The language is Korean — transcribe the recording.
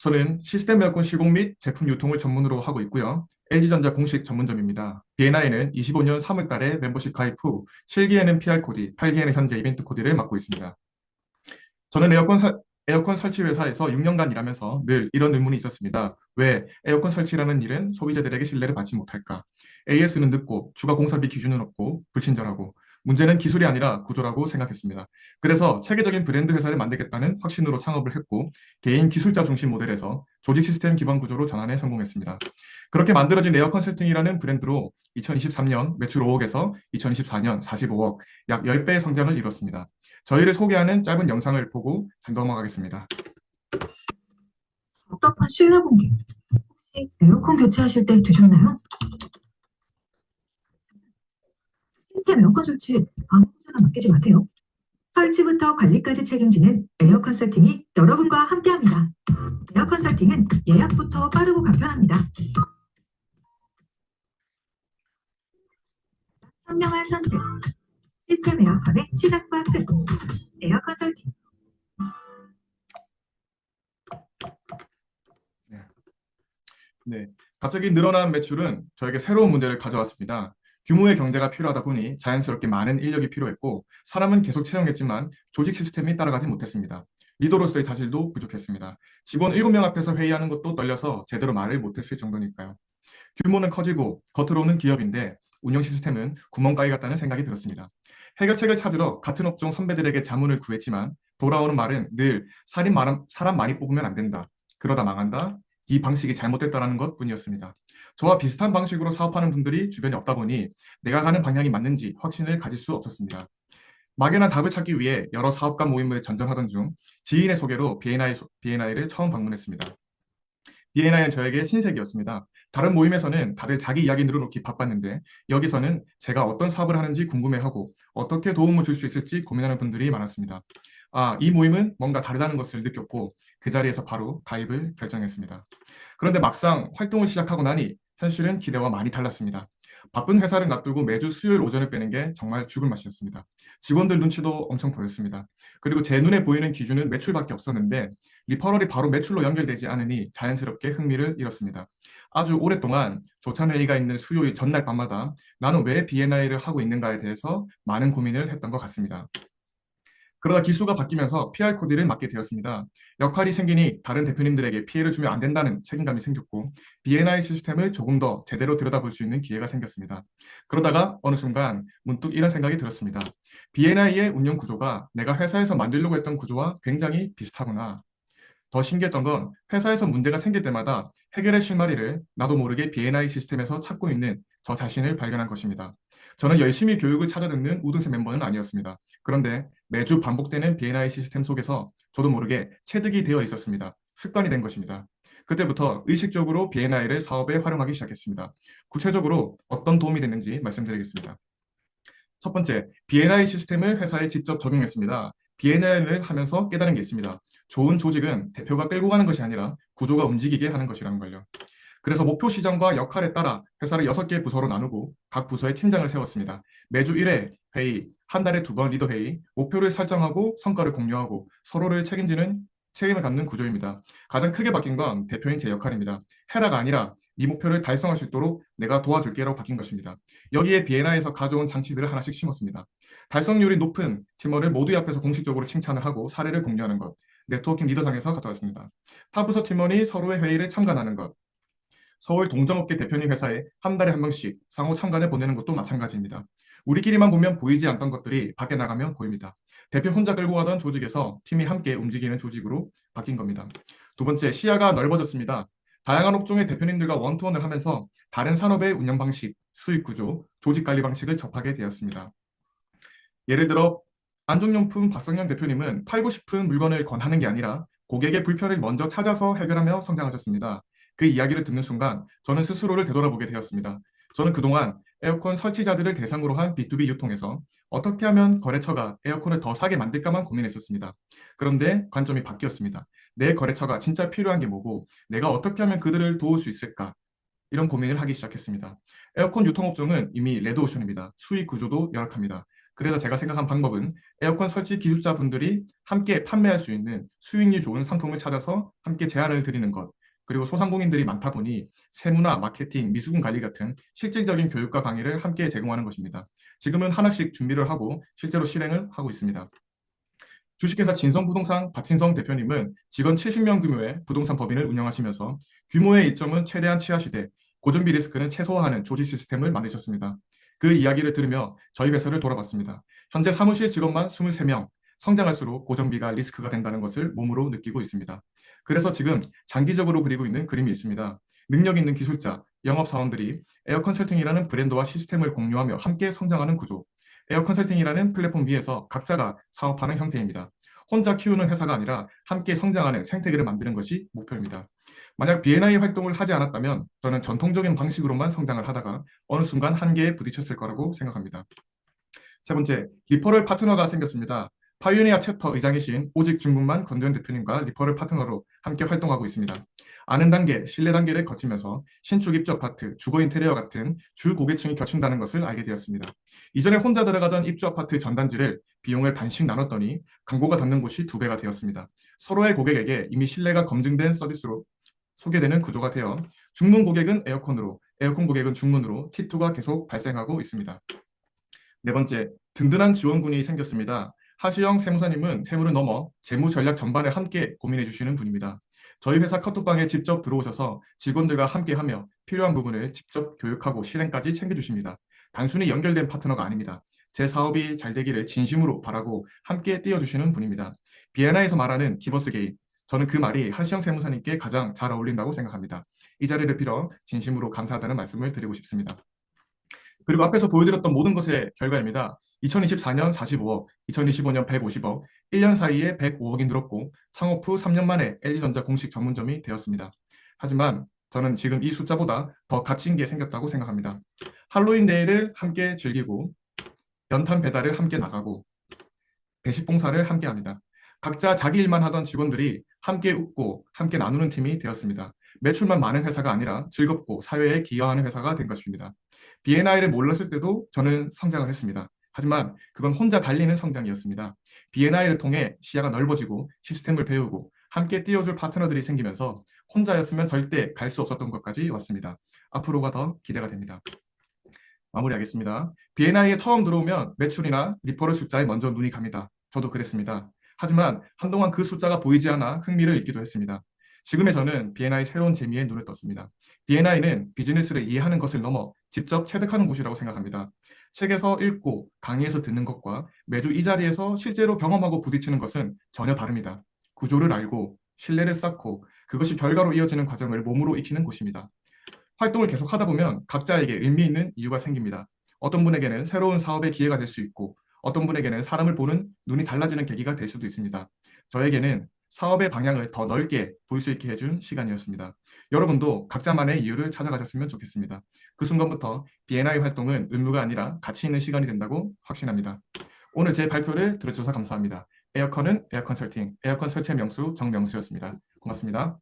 저는 시스템 에어컨 시공 및 제품 유통을 전문으로 하고 있고요. LG전자 공식 전문점입니다. B&I는 25년 3월 달에 멤버십 가입 후 7기에는 PR 코디, 8기에는 현재 이벤트 코디를 맡고 있습니다. 저는 에어컨 설치 회사에서 6년간 일하면서 늘 이런 의문이 있었습니다. 왜 에어컨 설치라는 일은 소비자들에게 신뢰를 받지 못할까? AS는 늦고 추가 공사비 기준은 없고 불친절하고 문제는 기술이 아니라 구조라고 생각했습니다. 그래서 체계적인 브랜드 회사를 만들겠다는 확신으로 창업을 했고 개인 기술자 중심 모델에서 조직 시스템 기반 구조로 전환에 성공했습니다. 그렇게 만들어진 에어 컨설팅이라는 브랜드로 2023년 매출 5억에서 2024년 45억, 약 10배의 성장을 이뤘습니다. 저희를 소개하는 짧은 영상을 보고 잘 넘어가겠습니다. 답답한 실내 공기. 혹시 에어컨 교체하실 때 되셨나요? 시스템 에어컨 설치 아무 데나 맡기지 마세요. 설치부터 관리까지 책임지는 에어 컨설팅이 여러분과 함께합니다. 에어 컨설팅은 예약부터 빠르고 간편합니다. 현명한 선택. 시스템 에어컨의 시작과 끝. 에어 컨설팅. 네. 갑자기 늘어난 매출은 저에게 새로운 문제를 가져왔습니다. 규모의 경제가 필요하다 보니 자연스럽게 많은 인력이 필요했고 사람은 계속 채용했지만 조직 시스템이 따라가지 못했습니다. 리더로서의 자질도 부족했습니다. 직원 7명 앞에서 회의하는 것도 떨려서 제대로 말을 못했을 정도니까요. 규모는 커지고 겉으로는 기업인데 운영 시스템은 구멍가게 같다는 생각이 들었습니다. 해결책을 찾으러 같은 업종 선배들에게 자문을 구했지만 돌아오는 말은 늘 사람 많이 뽑으면 안 된다. 그러다 망한다. 이 방식이 잘못됐다라는 것뿐이었습니다. 저와 비슷한 방식으로 사업하는 분들이 주변에 없다 보니 내가 가는 방향이 맞는지 확신을 가질 수 없었습니다. 막연한 답을 찾기 위해 여러 사업가 모임을 전전하던 중 지인의 소개로 B&I를 처음 방문했습니다. B&I는 저에게 신세계였습니다. 다른 모임에서는 다들 자기 이야기 늘어놓기 바빴는데 여기서는 제가 어떤 사업을 하는지 궁금해하고 어떻게 도움을 줄 수 있을지 고민하는 분들이 많았습니다. 이 모임은 뭔가 다르다는 것을 느꼈고 그 자리에서 바로 가입을 결정했습니다. 그런데 막상 활동을 시작하고 나니 현실은 기대와 많이 달랐습니다. 바쁜 회사를 놔두고 매주 수요일 오전을 빼는 게 정말 죽을 맛이었습니다. 직원들 눈치도 엄청 보였습니다. 그리고 제 눈에 보이는 기준은 매출밖에 없었는데 리퍼럴이 바로 매출로 연결되지 않으니 자연스럽게 흥미를 잃었습니다. 아주 오랫동안 조찬 회의가 있는 수요일 전날 밤마다 나는 왜 B&I를 하고 있는가에 대해서 많은 고민을 했던 것 같습니다. 그러다 기수가 바뀌면서 PR 코디를 맡게 되었습니다. 역할이 생기니 다른 대표님들에게 피해를 주면 안 된다는 책임감이 생겼고 B&I 시스템을 조금 더 제대로 들여다볼 수 있는 기회가 생겼습니다. 그러다가 어느 순간 문득 이런 생각이 들었습니다. B&I의 운영 구조가 내가 회사에서 만들려고 했던 구조와 굉장히 비슷하구나. 더 신기했던 건 회사에서 문제가 생길 때마다 해결의 실마리를 나도 모르게 B&I 시스템에서 찾고 있는 저 자신을 발견한 것입니다. 저는 열심히 교육을 찾아 듣는 우등생 멤버는 아니었습니다. 그런데 매주 반복되는 B&I 시스템 속에서 저도 모르게 체득이 되어 있었습니다. 습관이 된 것입니다. 그때부터 의식적으로 B&I를 사업에 활용하기 시작했습니다. 구체적으로 어떤 도움이 됐는지 말씀드리겠습니다. 첫 번째, B&I 시스템을 회사에 직접 적용했습니다. B&I를 하면서 깨달은 게 있습니다. 좋은 조직은 대표가 끌고 가는 것이 아니라 구조가 움직이게 하는 것이라는 걸요. 그래서 목표 시장과 역할에 따라 회사를 6개 부서로 나누고 각 부서에 팀장을 세웠습니다. 매주 1회 회의, 한 달에 2번 리더 회의, 목표를 설정하고 성과를 공유하고 서로를 책임을 갖는 구조입니다. 가장 크게 바뀐 건 대표인 제 역할입니다. 해라가 아니라 이 목표를 달성할 수 있도록 내가 도와줄게라고 바뀐 것입니다. 여기에 B&I에서 가져온 장치들을 하나씩 심었습니다. 달성률이 높은 팀원을 모두 앞에서 공식적으로 칭찬을 하고 사례를 공유하는 것, 네트워킹 리더상에서 가져왔습니다. 타 부서 팀원이 서로의 회의를 참관하는 것, 서울 동정업계 대표님 회사에 한 달에 한 명씩 상호 참관을 보내는 것도 마찬가지입니다. 우리끼리만 보면 보이지 않던 것들이 밖에 나가면 보입니다. 대표 혼자 끌고 가던 조직에서 팀이 함께 움직이는 조직으로 바뀐 겁니다. 두 번째, 시야가 넓어졌습니다. 다양한 업종의 대표님들과 원투원을 하면서 다른 산업의 운영 방식, 수익 구조, 조직 관리 방식을 접하게 되었습니다. 예를 들어 안종용품 박성현 대표님은 팔고 싶은 물건을 권하는 게 아니라 고객의 불편을 먼저 찾아서 해결하며 성장하셨습니다. 그 이야기를 듣는 순간 저는 스스로를 되돌아보게 되었습니다. 저는 그동안 에어컨 설치자들을 대상으로 한 B2B 유통에서 어떻게 하면 거래처가 에어컨을 더 사게 만들까만 고민했었습니다. 그런데 관점이 바뀌었습니다. 내 거래처가 진짜 필요한 게 뭐고 내가 어떻게 하면 그들을 도울 수 있을까? 이런 고민을 하기 시작했습니다. 에어컨 유통업종은 이미 레드오션입니다. 수익 구조도 열악합니다. 그래서 제가 생각한 방법은 에어컨 설치 기술자분들이 함께 판매할 수 있는 수익률 좋은 상품을 찾아서 함께 제안을 드리는 것, 그리고 소상공인들이 많다 보니 세무나 마케팅, 미수금 관리 같은 실질적인 교육과 강의를 함께 제공하는 것입니다. 지금은 하나씩 준비를 하고 실제로 실행을 하고 있습니다. 주식회사 진성부동산 박진성 대표님은 직원 70명 규모의 부동산 법인을 운영하시면서 규모의 이점은 최대한 취하시되 고정비 리스크는 최소화하는 조직 시스템을 만드셨습니다. 그 이야기를 들으며 저희 회사를 돌아봤습니다. 현재 사무실 직원만 23명, 성장할수록 고정비가 리스크가 된다는 것을 몸으로 느끼고 있습니다. 그래서 지금 장기적으로 그리고 있는 그림이 있습니다. 능력 있는 기술자, 영업사원들이 에어 컨설팅이라는 브랜드와 시스템을 공유하며 함께 성장하는 구조, 에어 컨설팅이라는 플랫폼 위에서 각자가 사업하는 형태입니다. 혼자 키우는 회사가 아니라 함께 성장하는 생태계를 만드는 것이 목표입니다. 만약 B&I 활동을 하지 않았다면 저는 전통적인 방식으로만 성장을 하다가 어느 순간 한계에 부딪혔을 거라고 생각합니다. 세 번째, 리퍼럴 파트너가 생겼습니다. 파이오니아 챕터 의장이신 오직 중국만 건조현 대표님과 리퍼럴 파트너로 함께 활동하고 있습니다. 아는 단계, 신뢰 단계를 거치면서 신축 입주 아파트, 주거 인테리어 같은 주 고객층이 겹친다는 것을 알게 되었습니다. 이전에 혼자 들어가던 입주 아파트 전단지를 비용을 반씩 나눴더니 광고가 닿는 곳이 2배가 되었습니다. 서로의 고객에게 이미 신뢰가 검증된 서비스로 소개되는 구조가 되어 중문 고객은 에어컨으로, 에어컨 고객은 중문으로 T2가 계속 발생하고 있습니다. 네 번째, 든든한 지원군이 생겼습니다. 하시영 세무사님은 세무를 넘어 재무 전략 전반을 함께 고민해 주시는 분입니다. 저희 회사 카톡방에 직접 들어오셔서 직원들과 함께하며 필요한 부분을 직접 교육하고 실행까지 챙겨주십니다. 단순히 연결된 파트너가 아닙니다. 제 사업이 잘 되기를 진심으로 바라고 함께 띄워주시는 분입니다. 비엔나에서 말하는 기버스 게인, 저는 그 말이 하시영 세무사님께 가장 잘 어울린다고 생각합니다. 이 자리를 빌어 진심으로 감사하다는 말씀을 드리고 싶습니다. 그리고 앞에서 보여드렸던 모든 것의 결과입니다. 2024년 45억, 2025년 150억, 1년 사이에 105억이 늘었고 창업 후 3년 만에 LG전자 공식 전문점이 되었습니다. 하지만 저는 지금 이 숫자보다 더 값진 게 생겼다고 생각합니다. 할로윈 데이를 함께 즐기고 연탄 배달을 함께 나가고 배식 봉사를 함께 합니다. 각자 자기 일만 하던 직원들이 함께 웃고 함께 나누는 팀이 되었습니다. 매출만 많은 회사가 아니라 즐겁고 사회에 기여하는 회사가 된 것입니다. B&I를 몰랐을 때도 저는 성장을 했습니다. 하지만 그건 혼자 달리는 성장이었습니다. B&I를 통해 시야가 넓어지고 시스템을 배우고 함께 띄워줄 파트너들이 생기면서 혼자였으면 절대 갈 수 없었던 것까지 왔습니다. 앞으로가 더 기대가 됩니다. 마무리하겠습니다. B&I에 처음 들어오면 매출이나 리퍼럴 숫자에 먼저 눈이 갑니다. 저도 그랬습니다. 하지만 한동안 그 숫자가 보이지 않아 흥미를 잃기도 했습니다. 지금의 저는 B&I 새로운 재미에 눈을 떴습니다. B&I는 비즈니스를 이해하는 것을 넘어 직접 체득하는 곳이라고 생각합니다. 책에서 읽고 강의에서 듣는 것과 매주 이 자리에서 실제로 경험하고 부딪히는 것은 전혀 다릅니다. 구조를 알고 신뢰를 쌓고 그것이 결과로 이어지는 과정을 몸으로 익히는 곳입니다. 활동을 계속 하다 보면 각자에게 의미 있는 이유가 생깁니다. 어떤 분에게는 새로운 사업의 기회가 될 수 있고 어떤 분에게는 사람을 보는 눈이 달라지는 계기가 될 수도 있습니다. 저에게는 사업의 방향을 더 넓게 볼 수 있게 해준 시간이었습니다. 여러분도 각자만의 이유를 찾아가셨으면 좋겠습니다. 그 순간부터 B&I 활동은 의무가 아니라 가치 있는 시간이 된다고 확신합니다. 오늘 제 발표를 들어주셔서 감사합니다. 에어컨은 에어컨설팅, 에어컨 설치의 명수 정명수였습니다. 고맙습니다.